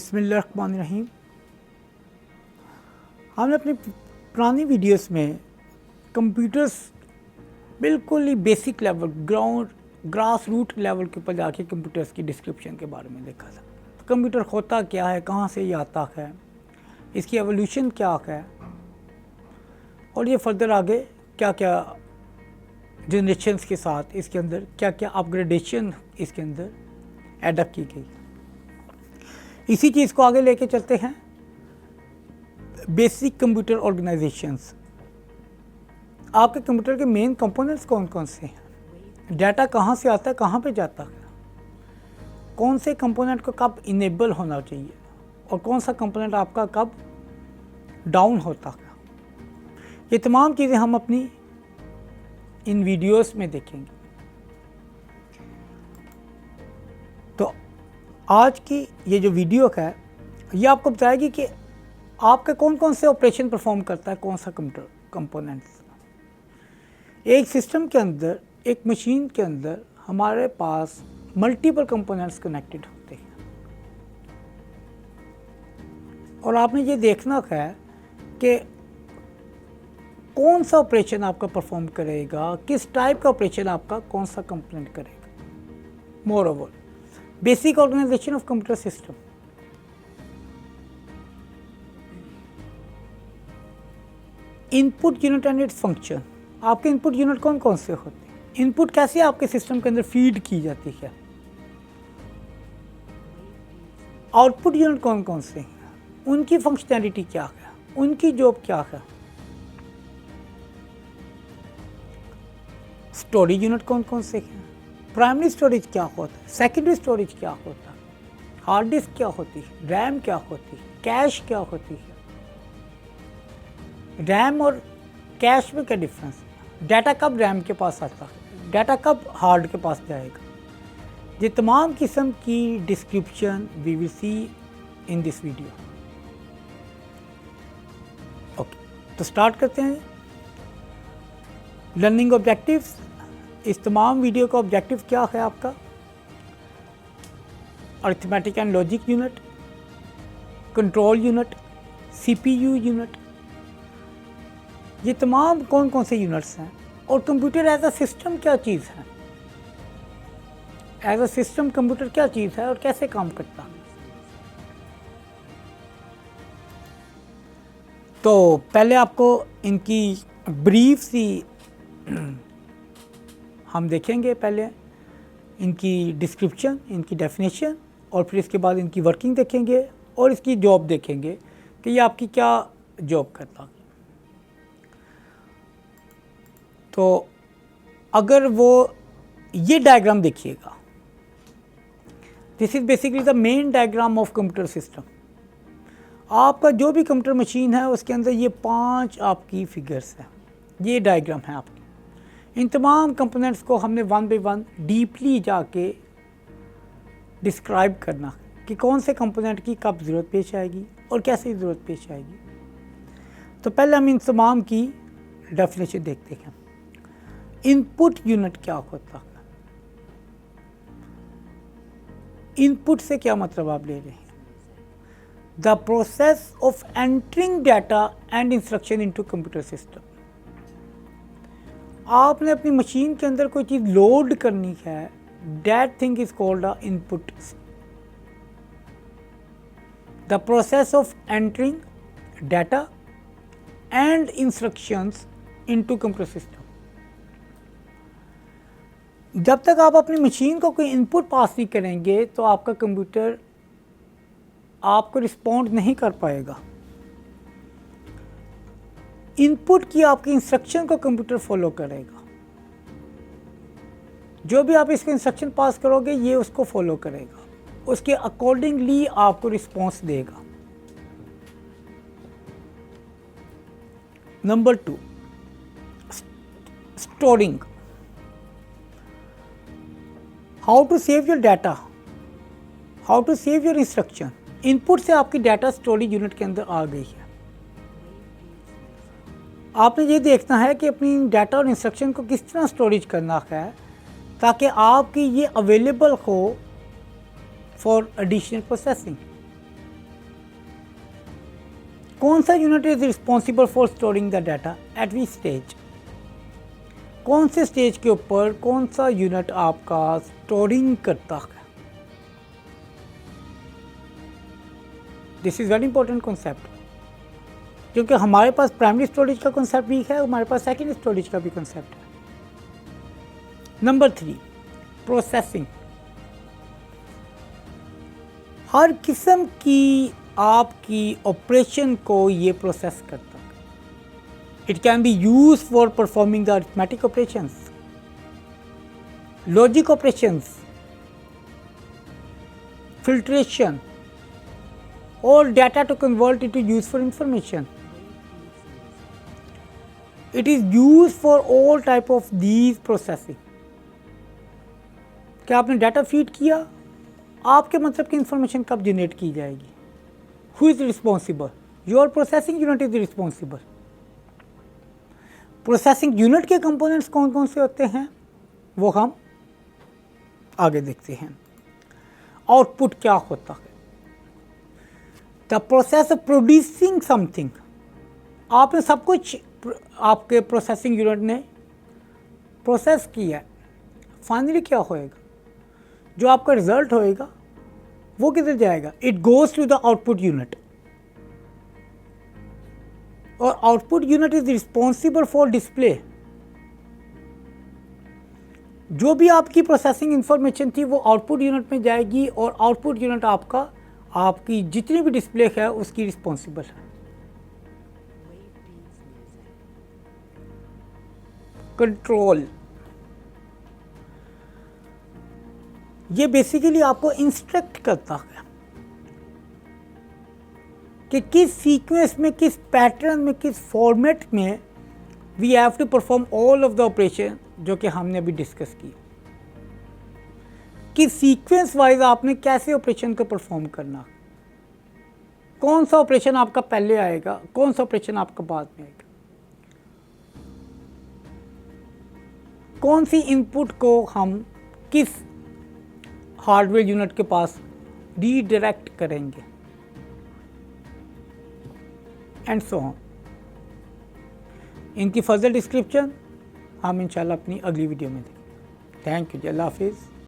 बिस्मिल्लाहिर्रहमानिर्रहीम। हमने अपनी पुरानी वीडियोस में कंप्यूटर्स बिल्कुल ही basic level grass root level के ऊपर जाके कंप्यूटर्स की डिस्क्रिप्शन के बारे में देखा था। तो कंप्यूटर होता क्या है, कहाँ से ये आता है, इसकी एवोल्यूशन क्या है और ये फर्दर आगे क्या क्या जनरेशन्स के साथ इसके अंदर क्या क्या अपग्रेडेशन इसके अंदर एडअप की गई। इसी चीज़ को आगे लेके चलते हैं बेसिक कंप्यूटर ऑर्गेनाइजेशंस। आपके कंप्यूटर के मेन कंपोनेंट्स कौन कौन से हैं, डाटा कहाँ से आता है, कहाँ पे जाता है, कौन से कंपोनेंट को कब इनेबल होना चाहिए और कौन सा कंपोनेंट आपका कब डाउन होता है। ये तमाम चीज़ें हम अपनी इन वीडियोस में देखेंगे। तो आज की ये जो वीडियो है ये आपको बताएगी कि आपके कौन कौन से ऑपरेशन परफॉर्म करता है कौन सा कंप्यूटर कंपोनेंट्स। एक सिस्टम के अंदर, एक मशीन के अंदर हमारे पास मल्टीपल कंपोनेंट्स कनेक्टेड होते हैं और आपने ये देखना है कि कौन सा ऑपरेशन आपका परफॉर्म करेगा, किस टाइप का ऑपरेशन आपका कौन सा कंपोनेंट करेगा। Moreover basic organisation of computer system. Input unit and its function. आपके इनपुट यूनिट कौन कौन से होते हैं, इनपुट कैसे आपके सिस्टम के अंदर फीड की जाती है, आउटपुट यूनिट कौन कौन से हैं, उनकी फंक्शनैलिटी क्या है, उनकी जॉब क्या है, स्टोरेज यूनिट कौन कौन से हैं, प्राइमरी स्टोरेज क्या होता है, सेकेंडरी स्टोरेज क्या होता है, हार्ड डिस्क क्या होती है, रैम क्या होती है, कैश क्या होती है, रैम और कैश में क्या डिफरेंस है, डाटा कब रैम के पास आता है, डाटा कब हार्ड के पास जाएगा। ये तमाम किस्म की description we will see in this video. Okay, तो स्टार्ट करते हैं। Learning objectives. इस तमाम वीडियो का ऑब्जेक्टिव क्या है आपका, arithmetic and logic unit, control unit, CPU unit, ये तमाम कौन कौन से यूनिट्स हैं और कंप्यूटर एज अ सिस्टम क्या चीज़ है, एज अ सिस्टम कंप्यूटर क्या चीज़ है और कैसे काम करता है। तो पहले आपको इनकी ब्रीफ सी हम देखेंगे, पहले इनकी डिस्क्रिप्शन, इनकी डेफिनेशन और फिर इसके बाद इनकी वर्किंग देखेंगे और इसकी जॉब देखेंगे कि ये आपकी क्या जॉब करता है। तो अगर वो ये डायग्राम देखिएगा, this is basically the main diagram of computer system. आपका जो भी कंप्यूटर मशीन है उसके अंदर ये 5 आपकी फिगर्स हैं, ये डायग्राम है आपकी। इन तमाम कंपोनेंट्स को हमने वन बाय वन डीपली जाके डिस्क्राइब करना कि कौन से कंपोनेंट की कब ज़रूरत पेश आएगी और कैसे ज़रूरत पेश आएगी। तो पहले हम इन तमाम की डेफिनेशन देखते हैं। इनपुट यूनिट क्या होता है, इनपुट से क्या मतलब आप ले रहे हैं, the process of entering data and instruction into computer system. आपने अपनी मशीन के अंदर कोई चीज़ लोड करनी है, that thing is called a input. The process of entering data and instructions into computer system. जब तक आप अपनी मशीन को कोई इनपुट पास नहीं करेंगे तो आपका कंप्यूटर आपको रिस्पॉन्ड नहीं कर पाएगा। इनपुट की आपकी इंस्ट्रक्शन को कंप्यूटर फॉलो करेगा, जो भी आप इसको इंस्ट्रक्शन पास करोगे ये उसको फॉलो करेगा, उसके अकॉर्डिंगली आपको रिस्पॉन्स देगा। Number 2, storing. How to save your data, how to save your instruction. Input से आपकी डाटा स्टोरेज यूनिट के अंदर आ गई है। आपने ये देखना है कि अपनी डाटा और इंस्ट्रक्शन को किस तरह स्टोरेज करना है ताकि आपकी ये अवेलेबल हो फॉर एडिशनल प्रोसेसिंग। कौन सा unit is responsible for storing the data at which stage, कौन से स्टेज के ऊपर कौन सा यूनिट आपका स्टोरिंग करता है। This is very important concept, क्योंकि हमारे पास प्राइमरी स्टोरेज का कॉन्सेप्ट भी है, हमारे पास सेकेंडरी स्टोरेज का भी कॉन्सेप्ट है। Number 3, processing. हर किस्म की आपकी ऑपरेशन को ये प्रोसेस करता है। It can be use for performing the arithmetic operations, logic operations, filtration, or data to convert into useful information. It is used for all type of these processing. क्या आपने data feed किया, आपके मतलब की information कब generate की जाएगी? Who is responsible? Your processing unit is responsible. Processing unit के कंपोनेंट्स कौन कौन से होते हैं वो हम आगे देखते हैं। आउटपुट क्या होता है? The process of producing something. आपने सब कुछ आपके प्रोसेसिंग यूनिट ने प्रोसेस किया, फाइनली क्या होएगा? जो आपका रिजल्ट होएगा वो किधर जाएगा? It goes to the output unit, और output unit is responsible for display. जो भी आपकी प्रोसेसिंग इंफॉर्मेशन थी वो आउटपुट यूनिट में जाएगी, और आउटपुट यूनिट आपकी जितनी भी डिस्प्ले है उसकी रिस्पॉन्सिबल है। कंट्रोल, ये बेसिकली आपको इंस्ट्रक्ट करता है कि किस सीक्वेंस में, किस पैटर्न में, किस फॉर्मेट में we have to perform all of the operation जो कि हमने अभी डिस्कस की। कि सीक्वेंस वाइज आपने कैसे ऑपरेशन को परफॉर्म करना, कौन सा ऑपरेशन आपका पहले आएगा, कौन सा ऑपरेशन आपका बाद में आएगा, कौन सी इनपुट को हम किस हार्डवेयर यूनिट के पास रीडायरेक्ट करेंगे, एंड सो ऑन। इनकी फर्दर डिस्क्रिप्शन हम इंशाल्लाह अपनी अगली वीडियो में देंगे। थैंक यू जी, अल्लाह हाफिज़।